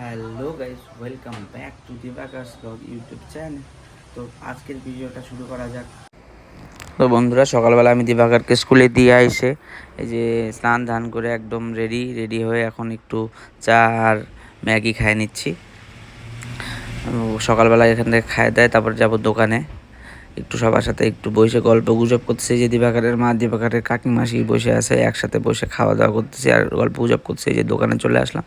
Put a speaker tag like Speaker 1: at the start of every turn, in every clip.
Speaker 1: Hello guys, welcome back to Diwakar's blog YouTube channel. তো আজকের ভিডিওটা শুরু করা যাক। তো বন্ধুরা, সকালবেলা আমি দিবাকারকে স্কুলে দিয়ে এসে এই যে স্নান ধান করে একদম রেডি হয়ে এখন একটু চা আর ম্যাগি খাই নিচ্ছি। সকালবেলা এখান থেকে খাই দেয়, তারপর যাব দোকানে। একটু সবার সাথে একটু বসে গল্প গুজব করতেছি। যে দিবাকারের মা, দিবাকারের কাকিমাসি বসে আছে, একসাথে বসে খাওয়া দাওয়া করতেছি আর গল্প গুজব করতেছি। যে দোকানে চলে আসলাম,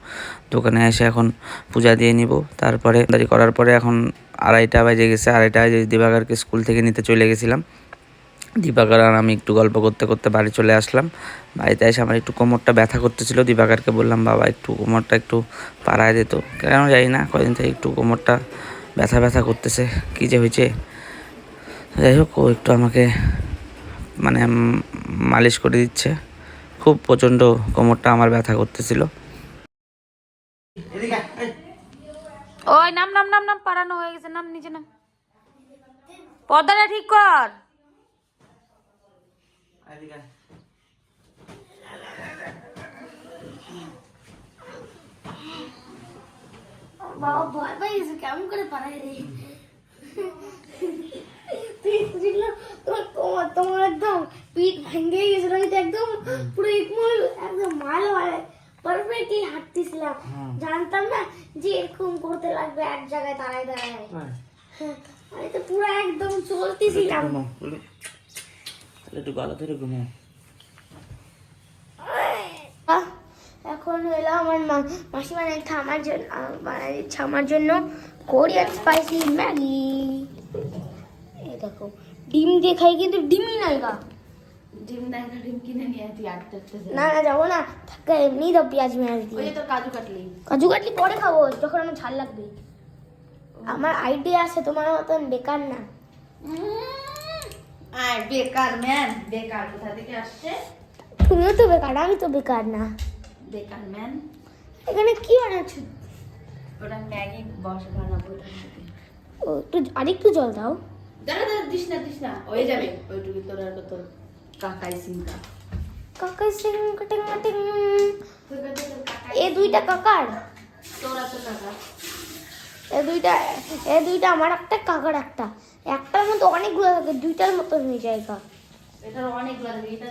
Speaker 1: দোকানে এসে এখন পূজা দিয়ে নিব। তারপরে দাঁড়ি করার পরে এখন 2:30 বেজে গেছে। 2:30 দিবাকারকে স্কুল থেকে নিতে চলে গেছিলাম। দিবাকার আর আমি একটু গল্প করতে করতে বাড়ি চলে আসলাম। বাড়িতে এসে আমার একটু কোমরটা ব্যথা করতেছিল। দিবাকারকে বললাম, বাবা একটু কোমরটা একটু পাড়ায় দিত। কেন জানি না, কদিন থেকে একটু কোমরটা ব্যথা ব্যথা করতেছে, কী যে হয়েছে। যাই হোক, ও একটু আমাকে মানে মালিশ করে দিচ্ছে। খুব প্রচণ্ড কোমরটা আমার ব্যথা করতেছিল।
Speaker 2: ওই নাম নাম নাম নাম পাড়ানো হয়ে গেছে, নাম নিচে নাম, পর্দাটা ঠিক কর।
Speaker 3: বাবা ভয় পাই গেছে, কেমন করে পাঠাই রে। তোমার একদম পিঠ ভেঙে গেছিল, একদম পুরো একদম মাল পারফেক্টলি হাঁটতেছিলাম। জানতাম না যে এরকম করতে লাগবে এক জায়গায় দাঁড়ায় দাঁড়ায়। আমি তো পুরো একদম চলতেছিলাম।
Speaker 1: একটু গলা ধরে ঘুমাও।
Speaker 3: এখন হলো আমার মাসি বানাচ্ছে আমার জন্য কোরিয়ান স্পাইসি ম্যাগি। এই দেখো, ডিম দিয়ে খাই, কিন্তু ডিমই নাই গা।
Speaker 2: ডিম নাই না, ডিম কিনে নিয়ে তুই আটতে
Speaker 3: না না, যাবো না, থাকে এমনি দাও পেঁয়াজ মেয়াজ
Speaker 2: ওই
Speaker 3: দিয়ে।
Speaker 2: যে তোর কাজু কাটলি,
Speaker 3: কাজু কাটলি পরে খাবো, যখন আমার ঝাল লাগবে। আমার আইডিয়া আছে, তোমার মতন বেকার না।
Speaker 2: আয় বেকার ম্যান, বেকার কোথা থেকে আসছে?
Speaker 3: তুমিও তো বেকার, আমি তো বেকার না।
Speaker 2: বেকার ম্যান।
Speaker 3: এখানে কি বানাচ্ছ?
Speaker 2: ওটা ম্যাগি বস বানাবো।
Speaker 3: ও, একটু আরেকটু জল দাও।
Speaker 2: দাঁড়া দাঁড়া, দিস না, হয়ে যাবে ওইটুকু। তোর আর কত কাকাই সিংকা,
Speaker 3: কাকাই সিং কাটিং কাটিং। এ দুইটা কাকার,
Speaker 2: তোর আর তোর কাকা।
Speaker 3: এ দুইটা আমার একটা, কাকার একটা। একটার মতো অনেকগুলো থাকে, দুইটার মতো হয়ে যায় গা।
Speaker 2: এটার অনেকগুলো থাকে, এটা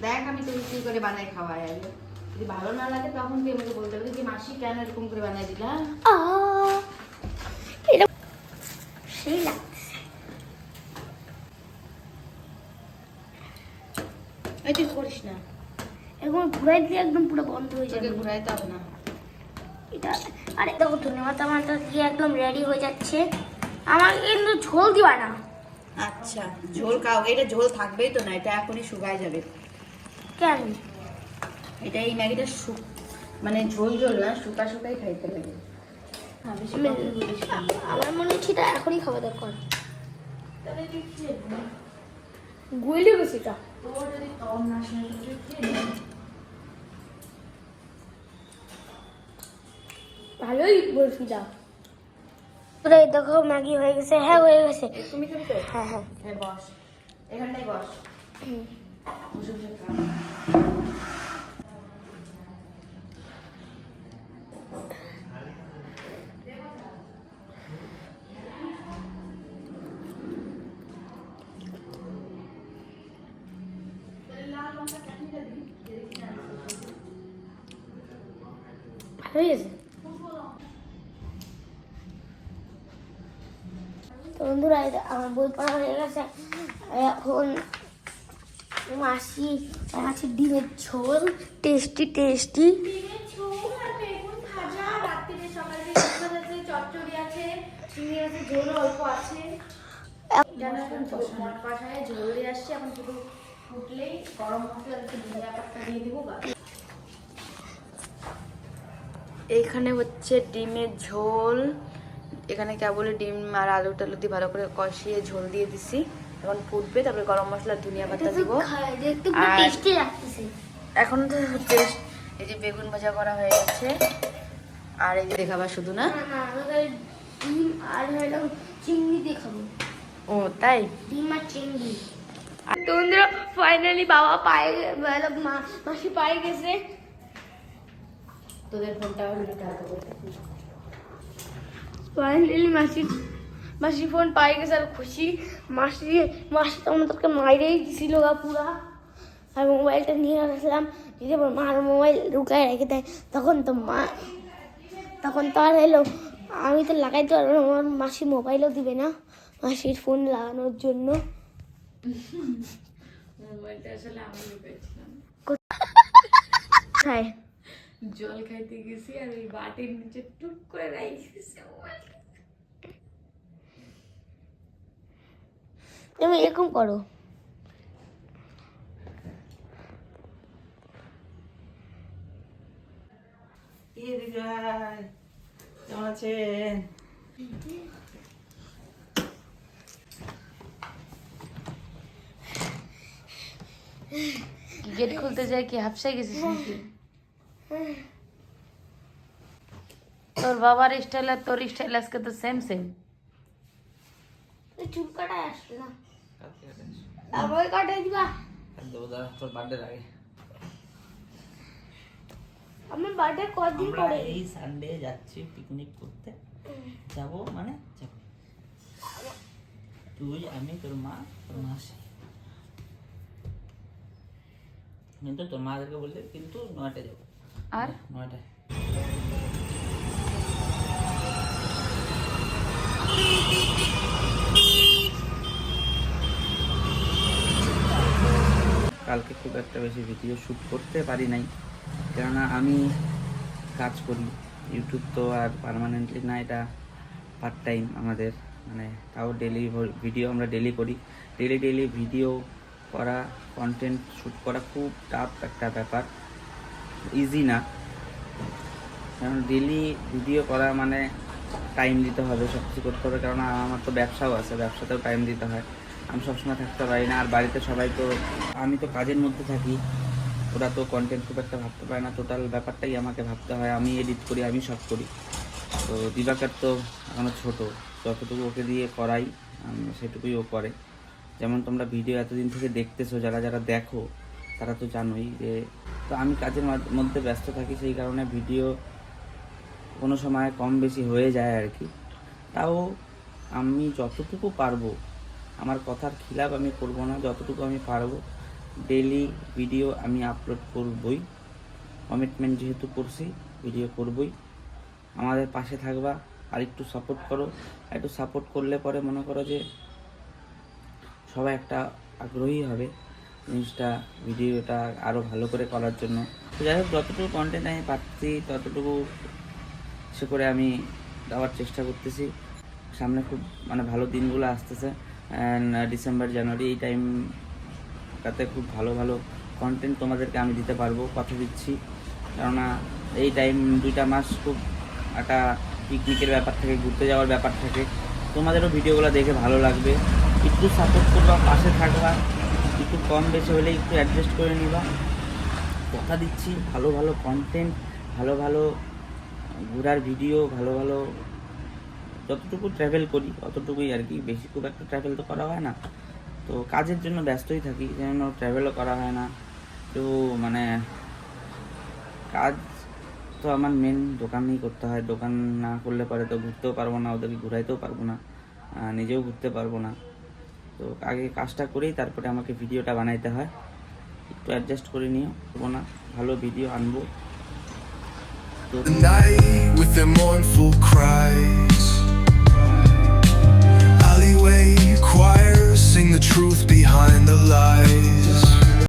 Speaker 2: দেখ আমি তো কি করে বানাই খাওয়াই। আগে যদি ভালো না লাগে তখন তুই আমাকে বলতে হবে যে মাসি কেন এরকম করে বানাই দিলা।
Speaker 3: এটা সেই লাগছে।
Speaker 2: এই তুই করিস না,
Speaker 3: এখন ঘুরাই দিয়ে একদম পুরো বন্ধ হয়ে যাবে।
Speaker 2: তোকে ঘুরাইতে হবে না।
Speaker 3: এটা আরে দেখো, ধন্যবাদ, আমার তো কি একদম রেডি হয়ে যাচ্ছে। আমাকে কিন্তু ঝোল দিবা না।
Speaker 2: আচ্ছা, ঝোল খাও। এটা ঝোল থাকবেই তো না, এটা এখনই শুকায় যাবে।
Speaker 3: কেন?
Speaker 2: এটা এই ম্যাগিটা মানে ঝোল ঝোল না, শুকা শুকাই খাইতে লাগে।
Speaker 3: আমার মনে হচ্ছে এটা এখনই খাওয়া দরকার। গুইলে গেছে এটা। ভালোই বলছি যা। দেখো ম্যাগি হয়ে গেছে। হ্যাঁ, হয়ে গেছে।
Speaker 2: তুমি খাবি তো?
Speaker 3: হ্যাঁ হ্যাঁ।
Speaker 2: হ্যাঁ, বস এখানটাই বস। বসে বসে খা।
Speaker 3: হয়ে গেছে তো বন্ধুরা, আমার বই পড়া হয়ে গেছে। এখন মাসি আছে ডিমের ঝোল, টেস্টি টেস্টি।
Speaker 2: ঝোল দিয়ে আসছে, এখন শুধু ফুটলেই গরম মশলা একটু ধনিয়া পাতা দিয়ে দিব। এইখানে হচ্ছে ডিমের ঝোল। এখানে কেবল ডিম আর আলু টালু দিয়ে ভালো করে কষিয়ে ঝোল দিয়ে দিছি। এখন ফুটবে, তারপরে গরম মশলা ধনিয়া পাতা দিব। এখন তো টেস্ট। এই যে বেগুন ভাজা করা হয়ে গেছে, আর এই যে দেখাবার শুধু না।
Speaker 3: ডিম আর হলো চিংড়ি দিয়ে খাবো।
Speaker 2: ও তাই?
Speaker 3: ডিম আর চিংড়ি। তো বন্ধুরা, ফাইনালি বাবা পায়ে, মাসি পায়ে গেছে।
Speaker 2: তোদের ফোনটা ভিডিওটা হাতে করতে।
Speaker 3: ফাইনালি মাসি ফোন পাই গেছে আর খুশি। মাসি তো আমাদেরকে মাইরেই দিছিল গা পুরা। আর মোবাইলটা নিয়ে আসলাম, যদি আমার মার মোবাইল ঢুকায় রেখে দেয় তখন তো আর এলো আমি তো লাগাইতে পারবো না, আমার মাসি মোবাইলও দিবে না মাসির ফোন লাগানোর জন্য।
Speaker 2: মোবাইলটা আসলে আমি পেয়েছিলাম,
Speaker 3: কোথায়
Speaker 2: জল খাইতে গেছি আর ওই বাটির নিচে টুক করে রাইখেছি মোবাইলটা।
Speaker 3: তুমি এরকম করো।
Speaker 1: কেমন আছেন?
Speaker 2: গেট খুলতে যায় কি হাফসাই গেছিস নাকি? তোর বাবার স্টাইল আর তোর স্টাইল আজকে তো সেম।
Speaker 3: চুল কাটায় আসলো না, আমাকে কাটাই দিবা।
Speaker 1: তোর বার্থডে আগে
Speaker 3: আমার বার্থডে কদিন
Speaker 1: আমরা
Speaker 3: পরে?
Speaker 1: এই সানডে যাচ্ছি পিকনিক করতে। যাবো মানে যাবো, তুই, আমি, তোর মা, তোর মাসি। কিন্তু তোর মাদেরকে বললে কিন্তু 9টায় যাবো।
Speaker 2: আর
Speaker 1: 9টায়। কালকে খুব একটা বেশি ভিডিও শ্যুট করতে পারি নাই, কেননা আমি কাজ করি। ইউটিউব তো আর পার্মানেন্টলি না, এটা পার্ট টাইম আমাদের, মানে তাও ডেলি ভিডিও আমরা ডেলি করি। ডেলি ভিডিও করা, কন্টেন্ট শ্যুট করা খুব টাফ একটা ব্যাপার, ইজি না। কারণ ডেলি ভিডিও করা মানে টাইম দিতে হবে, সব কিছু করতে হবে। কারণ আমার তো ব্যবসাও আছে, ব্যবসাতেও টাইম দিতে হয়। আমি সবসময় থাকতে পারি না, আর বাড়িতে সবাই তো, আমি তো কাজের মধ্যে থাকি, ওরা তো কন্টেন্ট খুব একটা ভাবতে পারে না। টোটাল ব্যাপারটাই আমাকে ভাবতে হয়, আমি এডিট করি, আমি সব করি। তো দিবাকর তো এখনো ছোটো, যতটুকু ওকে দিয়ে করাই সেটুকুই ও করে। যেমন তোমরা ভিডিও এতদিন থেকে দেখতেছো, যারা দেখো তারা তো জানোই যে, তো আমি কাজের মধ্যে ব্যস্ত থাকি, সেই কারণে ভিডিও কোনো সময় কম বেশি হয়ে যায় আর কি। তাও আমি যতটুকু পারবো, আমার কথার খিলাফ আমি করব না, যতটুকু আমি পারবো ডেইলি ভিডিও আমি আপলোড করবই। কমিটমেন্ট যেহেতু করছি, ভিডিও করবই। আমাদের পাশে থাকবা, আর একটু সাপোর্ট করো। একটু সাপোর্ট করলে পরে মনে করো যে সবাই একটা আগ্রহী হবে জিনিসটা, ভিডিওটা আরও ভালো করে করার জন্য। তো যাই হোক, যতটুকু কন্টেন্ট আমি পাচ্ছি ততটুকু সে করে আমি দেওয়ার চেষ্টা করতেছি। সামনে খুব মানে ভালো দিনগুলো আসতেছে, ডিসেম্বর জানুয়ারি এই টাইমটাতে খুব ভালো কন্টেন্ট তোমাদেরকে আমি দিতে পারবো, কথা দিচ্ছি। কেননা এই টাইম 2টা মাস খুব একটা পিকনিকের ব্যাপার থাকে, ঘুরতে যাওয়ার ব্যাপার থাকে। তোমাদেরও ভিডিওগুলো দেখে ভালো লাগবে, একটু সাপোর্ট করবা, পাশে থাকবা। একটু কম বেশি হলে একটু অ্যাডজাস্ট করে নিবা, কথা দিচ্ছি। ভালো কন্টেন্ট, ভালো ঘোরার ভিডিও, ভালো যতটুকু ট্রাভেল করি অতটুকুই আর কি, বেশি খুব একটা ট্রাভেল তো করা হয় না। তো কাজের জন্য ব্যস্তই থাকি, যেন ট্রাভেলও করা হয় না। তো মানে কাজ তো আমার মেন দোকানেই করতে হয়, দোকান না করলে পরে তো ঘুরতেও পারবো না, ওদেরকে ঘুরাইতেও পারবো না, নিজেও ঘুরতে পারবো না। তো আগে কাজটা করেই তারপরে আমাকে ভিডিওটা বানাইতে হয়। একটু অ্যাডজাস্ট করে নিও, করবো না, ভালো ভিডিও আনবো।
Speaker 4: Night with a mournful cry.